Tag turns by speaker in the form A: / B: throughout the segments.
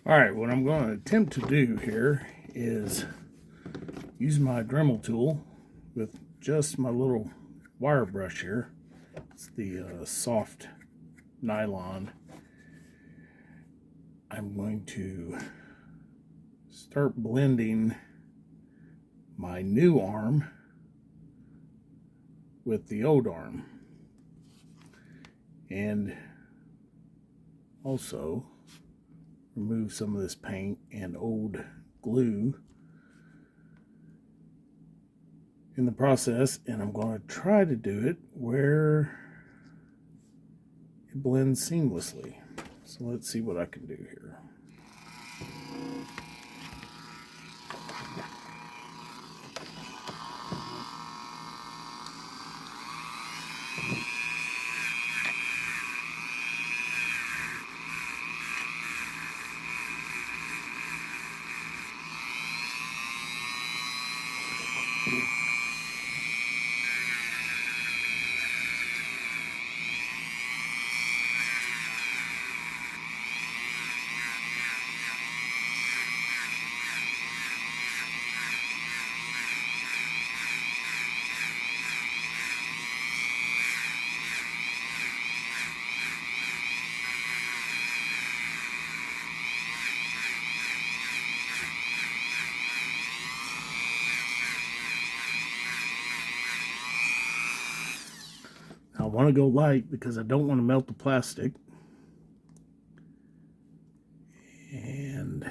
A: Alright, what I'm going to attempt to do here is use my Dremel tool with just my little wire brush here. It's the soft nylon. I'm going to start blending my new arm with the old arm, and also remove some of this paint and old glue in the process, and I'm going to try to do it where it blends seamlessly. So let's see what I can do here. I want to go light because I don't want to melt the plastic. And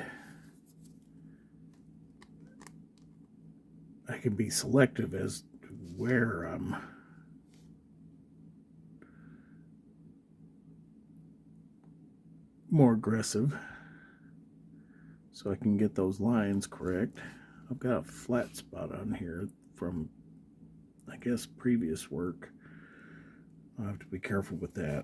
A: I can be selective as to where I'm more aggressive so I can get those lines correct. I've got a flat spot on here from, I guess, previous work. I'll have to be careful with that.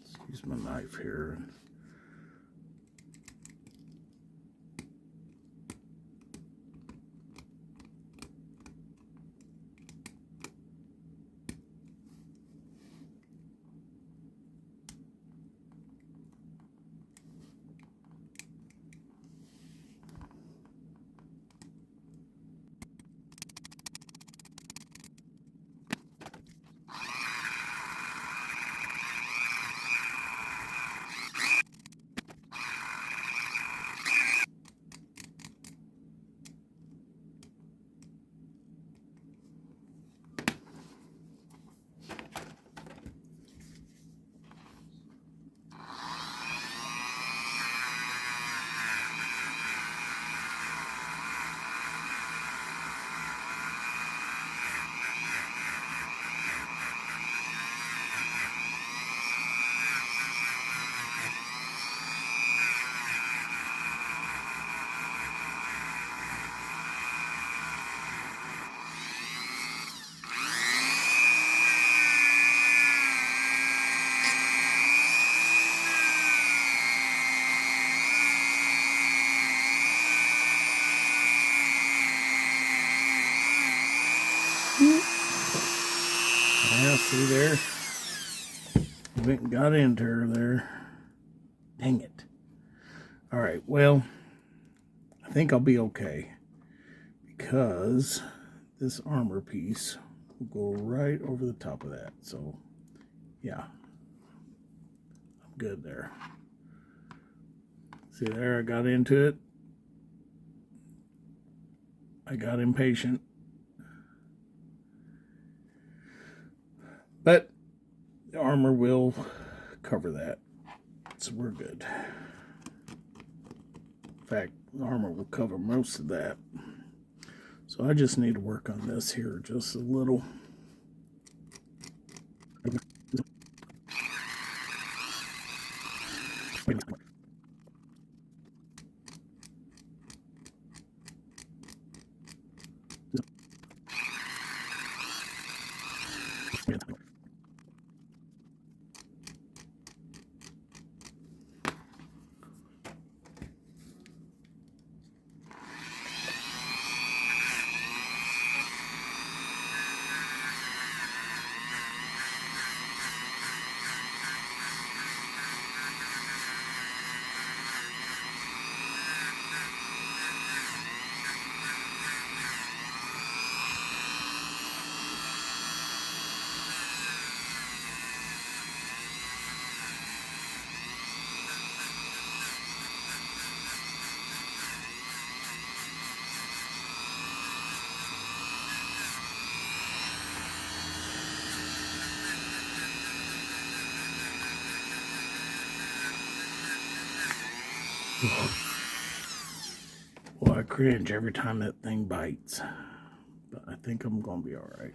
A: Let's use my knife here. Yeah, see there? Went and got into her there. Dang it. Alright, well, I think I'll be okay because this armor piece will go right over the top of that. So, yeah, I'm good there. See there, I got into it. I got impatient. But the armor will cover that, so we're good. In fact, the armor will cover most of that. So I just need to work on this here just a little. Well, I cringe every time that thing bites. But I think I'm going to be all right.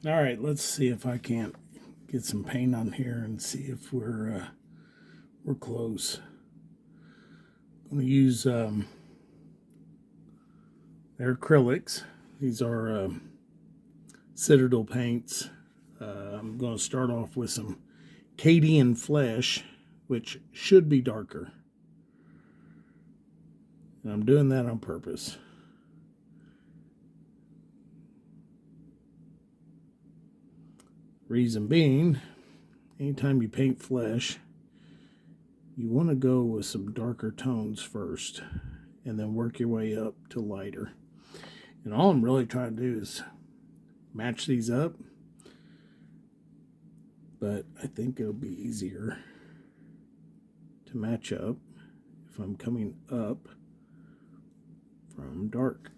A: All right, let's see if I can't get some paint on here and see if we're close. I'm going to use their acrylics. These are Citadel paints. I'm going to start off with some Cadian Flesh, which should be darker. And I'm doing that on purpose. Reason being, anytime you paint flesh, you want to go with some darker tones first and then work your way up to lighter. And all I'm really trying to do is match these up, but I think it'll be easier to match up if I'm coming up from dark.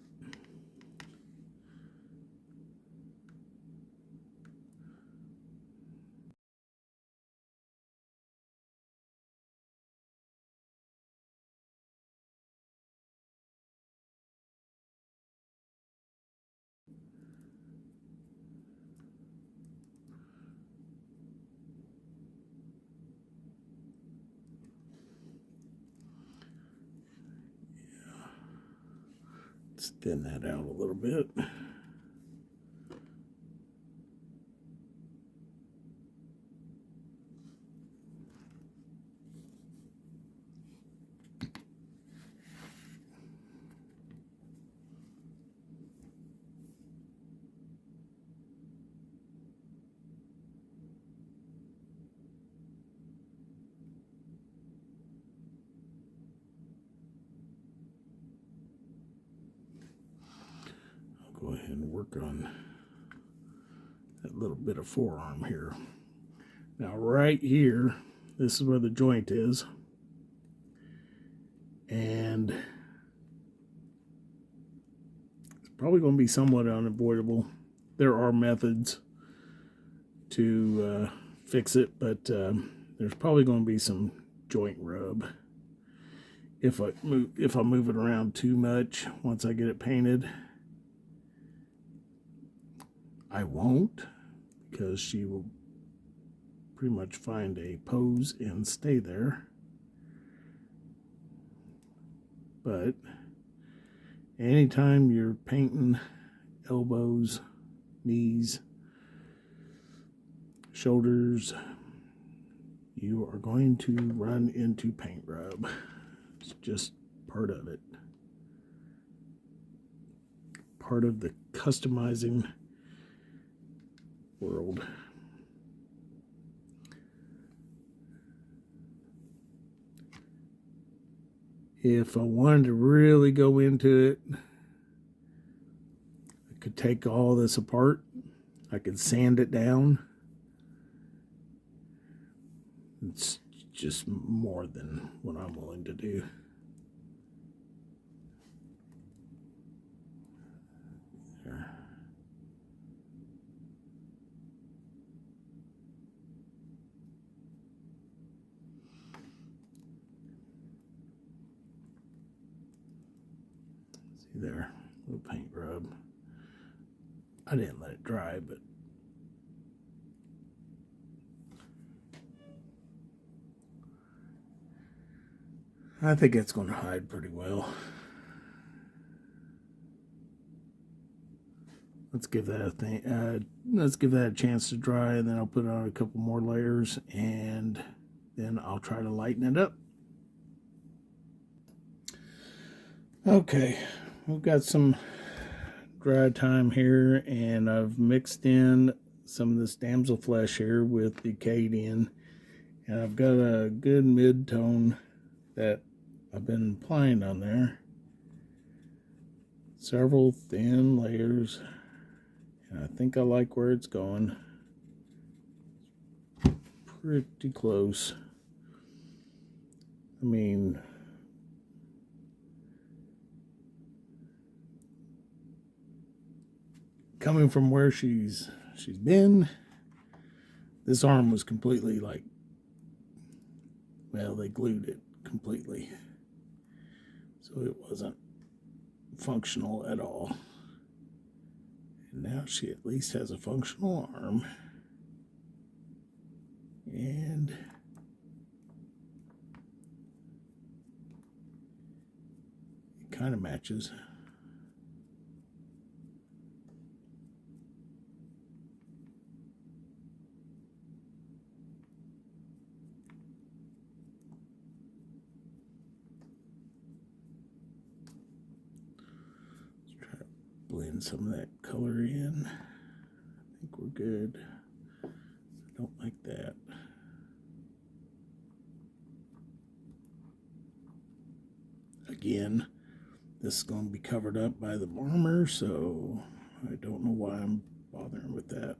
A: Let's thin that out a little bit. Go ahead and work on that little bit of forearm here. Now right here, this is where the joint is. And it's probably going to be somewhat unavoidable. There are methods to fix it, but there's probably going to be some joint rub. If I move it around too much once I get it painted, I won't, because she will pretty much find a pose and stay there. But anytime you're painting elbows, knees, shoulders, you are going to run into paint rub. It's just part of it. Part of the customizing world. If I wanted to really go into it, I could take all this apart. I could sand it down. It's just more than what I'm willing to do. There. See there, a little paint rub. I didn't let it dry, but I think it's going to hide pretty well. Let's give that a chance to dry, and then I'll put on a couple more layers, and then I'll try to lighten it up. Okay, we've got some dry time here, and I've mixed in some of this damsel flesh here with the Cadian, And I've got a good mid-tone that I've been applying on there. Several thin layers. And I think I like where it's going. Pretty close. I mean, coming from where she's been, this arm was completely like, well, they glued it completely. So it wasn't functional at all. And now she at least has a functional arm. And it kind of matches. Let's try to blend some of that color in. I think we're good. I don't like that. Again, this is going to be covered up by the armor, so I don't know why I'm bothering with that.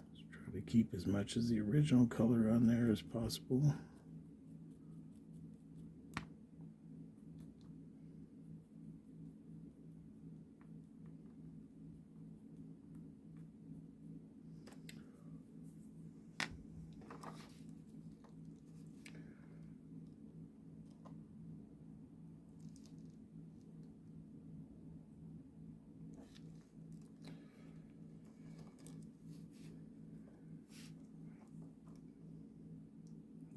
A: Let's try to keep as much as the original color on there as possible.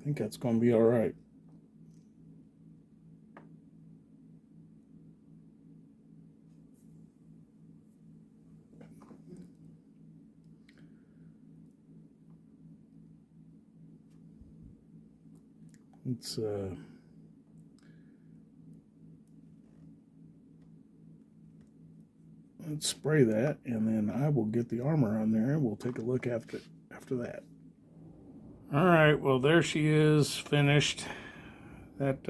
A: I think that's going to be all right. Let's spray that, and then I will get the armor on there, and we'll take a look after that. All right, well, there she is, finished. That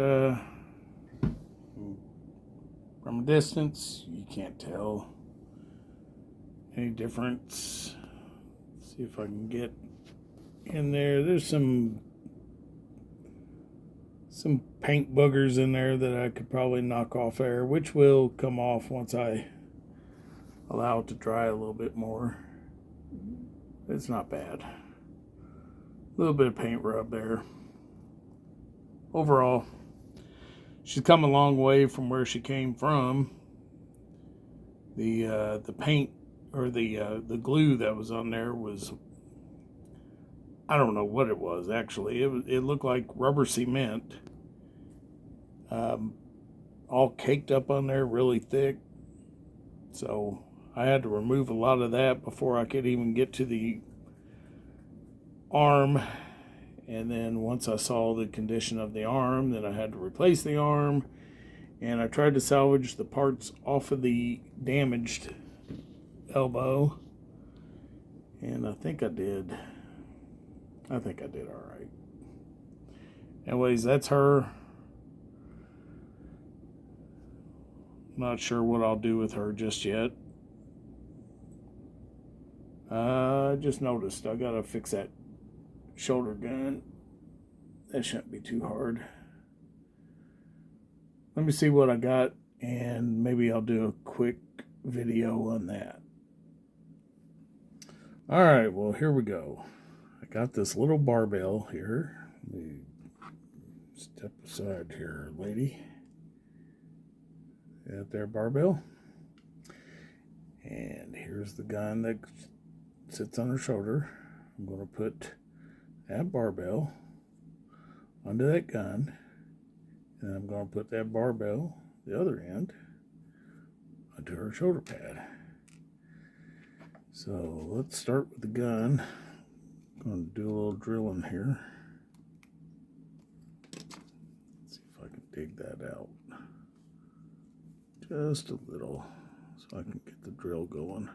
A: from a distance, you can't tell any difference. Let's see if I can get in there. There's some paint boogers in there that I could probably knock off there, which will come off once I allow it to dry a little bit more. It's not bad. A little bit of paint rub there. Overall, she's come a long way from where she came from. The paint or the glue that was on there was, I don't know what it was actually. It looked like rubber cement, all caked up on there, really thick. So I had to remove a lot of that before I could even get to the arm. And then once I saw the condition of the arm, then I had to replace the arm. And I tried to salvage the parts off of the damaged elbow. And I think I did. I think I did all right. Anyways, that's her. Not sure what I'll do with her just yet. I just noticed I gotta fix that shoulder gun. That shouldn't be too hard. Let me see what I got, and maybe I'll do a quick video on that. All right, well, here we go. I got this little barbell here. Let me step aside here, lady. Got there, barbell. And here's the gun that sits on her shoulder. I'm going to put that barbell onto that gun, and I'm going to put that barbell, the other end, onto her shoulder pad. So let's start with the gun. I'm going to do a little drilling here. Let's see if I can dig that out. Just a little, so I can get the drill going.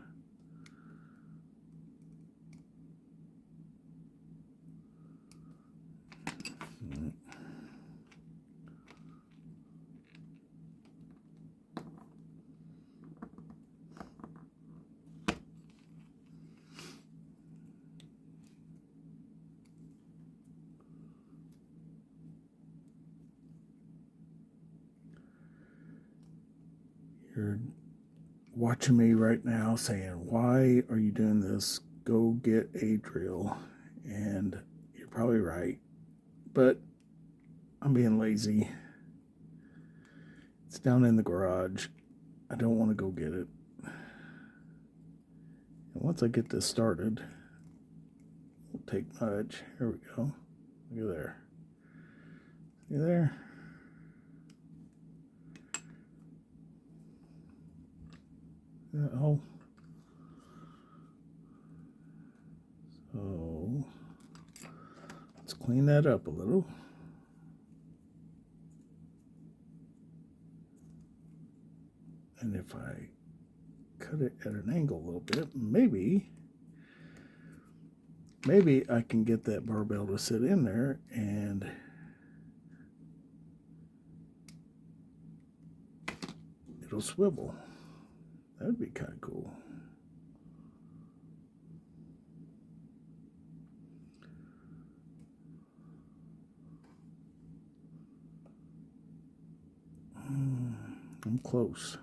A: You're watching me right now saying, why are you doing this? Go get a drill. And you're probably right. But I'm being lazy. It's down in the garage. I don't want to go get it. And once I get this started, it won't take much. Here we go. Look at there. See there? Oh. So let's clean that up a little. And if I cut it at an angle a little bit, maybe I can get that barbell to sit in there and it'll swivel. That would be kind of cool. I'm close.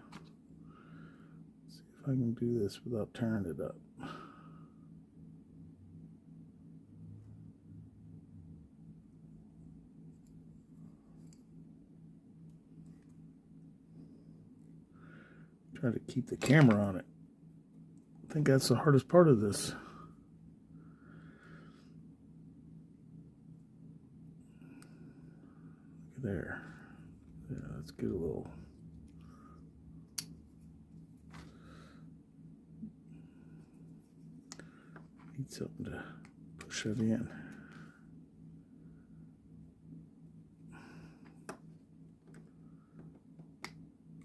A: Let's see if I can do this without tearing it up. Try to keep the camera on it. I think that's the hardest part of this. Look at there. Yeah, let's get a little. Need something to push it in.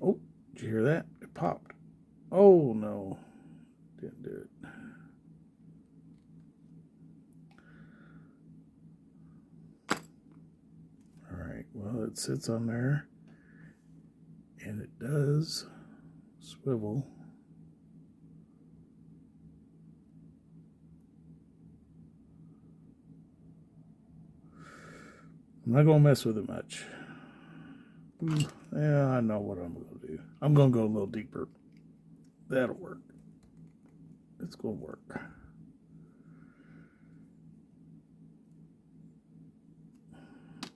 A: Oh, did you hear that? It popped. Oh no, didn't do it. All right, well, it sits on there and it does swivel. I'm not going to mess with it much. Yeah, I know what I'm going to do. I'm going to go a little deeper. That'll work. It's going to work.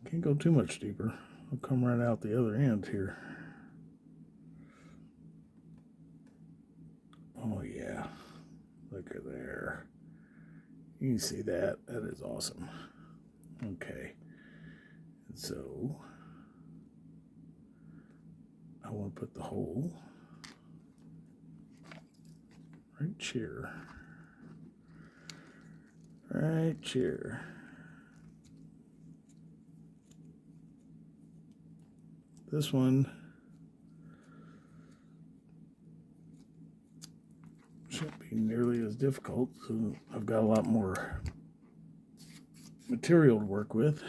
A: Can't go too much deeper. I'll come right out the other end here. Oh, yeah. Look at there. You can see that. That is awesome. Okay. And so I want to put the hole right here. Right here. This one shouldn't be nearly as difficult, so I've got a lot more material to work with.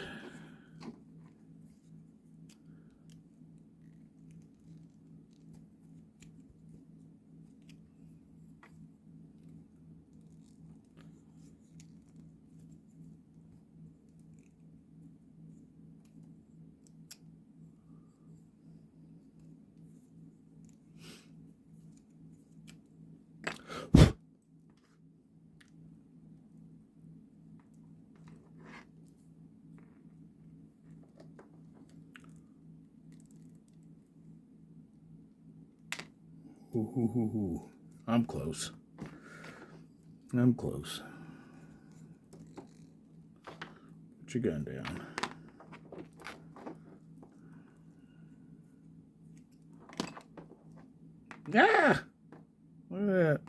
A: Ooh. I'm close. I'm close. Put your gun down. Ah! Look at that.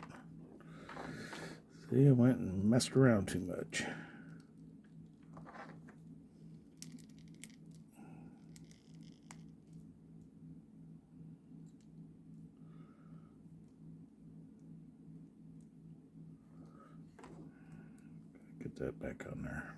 A: See, I went and messed around too much. Get that back on there.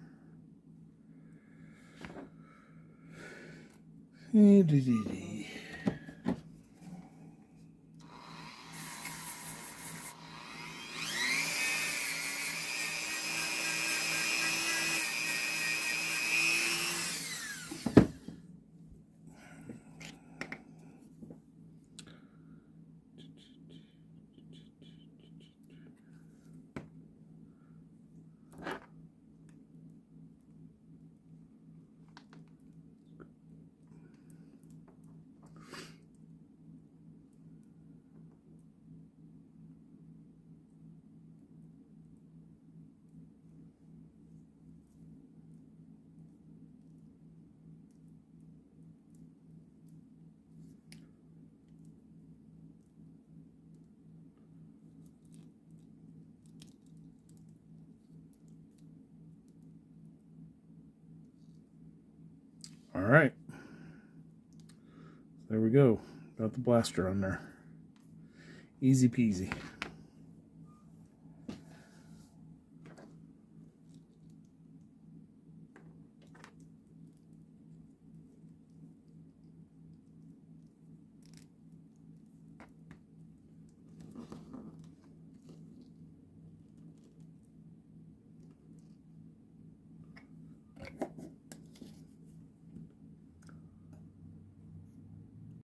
A: All right. There we go. Got the blaster on there. Easy peasy.